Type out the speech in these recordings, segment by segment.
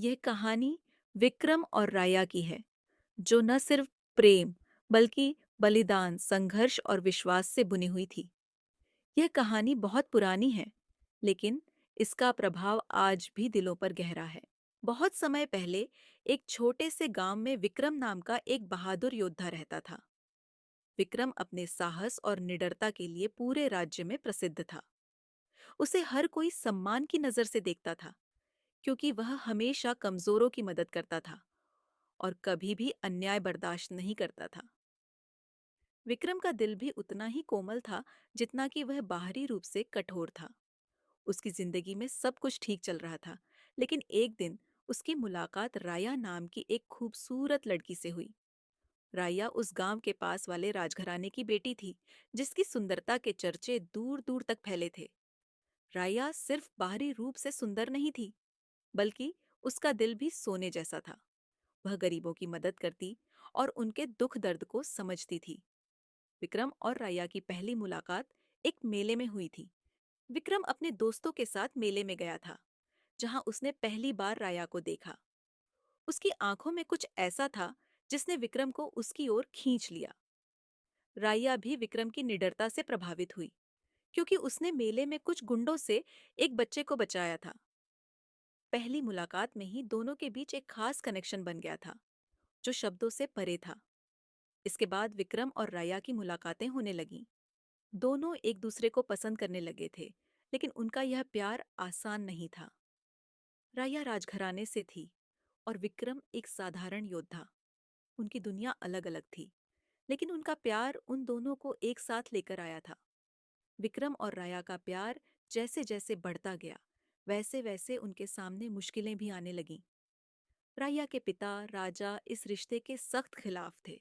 यह कहानी विक्रम और राया की है, जो न सिर्फ प्रेम बल्कि बलिदान, संघर्ष और विश्वास से बुनी हुई थी। यह कहानी बहुत पुरानी है, लेकिन इसका प्रभाव आज भी दिलों पर गहरा है। बहुत समय पहले एक छोटे से गांव में विक्रम नाम का एक बहादुर योद्धा रहता था। विक्रम अपने साहस और निडरता के लिए पूरे राज्य में प्रसिद्ध था। उसे हर कोई सम्मान की नजर से देखता था, क्योंकि वह हमेशा कमजोरों की मदद करता था और कभी भी अन्याय बर्दाश्त नहीं करता था। विक्रम का दिल भी उतना ही कोमल था जितना कि वह बाहरी रूप से कठोर था। उसकी जिंदगी में सब कुछ ठीक चल रहा था, लेकिन एक दिन उसकी मुलाकात राया नाम की एक खूबसूरत लड़की से हुई। राया उस गांव के पास वाले राजघराने की बेटी थी, जिसकी सुंदरता के चर्चे दूर दूर तक फैले थे। राया सिर्फ बाहरी रूप से सुंदर नहीं थी, बल्कि उसका दिल भी सोने जैसा था। वह गरीबों की मदद करती और उनके दुख दर्द को समझती थी। विक्रम और राया की पहली मुलाकात एक मेले में हुई थी। विक्रम अपने दोस्तों के साथ मेले में गया था, जहां उसने पहली बार राया को देखा। उसकी आंखों में कुछ ऐसा था जिसने विक्रम को उसकी ओर खींच लिया। राया भी विक्रम की निडरता से प्रभावित हुई, क्योंकि उसने मेले में कुछ गुंडों से एक बच्चे को बचाया था। पहली मुलाकात में ही दोनों के बीच एक खास कनेक्शन बन गया था, जो शब्दों से परे था। इसके बाद विक्रम और राया की मुलाकातें होने लगीं। दोनों एक दूसरे को पसंद करने लगे थे, लेकिन उनका यह प्यार आसान नहीं था। राया राजघराने से थी और विक्रम एक साधारण योद्धा। उनकी दुनिया अलग अलग थी, लेकिन उनका प्यार उन दोनों को एक साथ लेकर आया था। विक्रम और राया का प्यार जैसे जैसे बढ़ता गया, वैसे वैसे उनके सामने मुश्किलें भी आने लगीं। राया के पिता राजा इस रिश्ते के सख्त खिलाफ थे।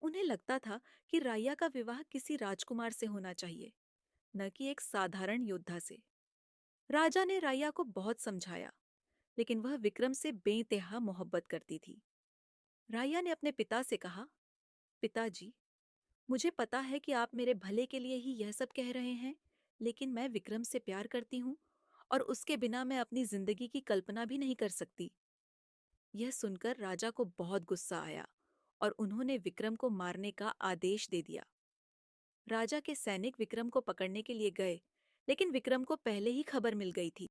उन्हें लगता था कि राया का विवाह किसी राजकुमार से होना चाहिए, न कि एक साधारण योद्धा से। राजा ने राया को बहुत समझाया, लेकिन वह विक्रम से बेइंतहा मोहब्बत करती थी। राया ने अपने पिता से कहा, पिताजी, मुझे पता है कि आप मेरे भले के लिए ही यह सब कह रहे हैं, लेकिन मैं विक्रम से प्यार करती हूँ और उसके बिना मैं अपनी जिंदगी की कल्पना भी नहीं कर सकती। यह सुनकर राजा को बहुत गुस्सा आया और उन्होंने विक्रम को मारने का आदेश दे दिया। राजा के सैनिक विक्रम को पकड़ने के लिए गए, लेकिन विक्रम को पहले ही खबर मिल गई थी।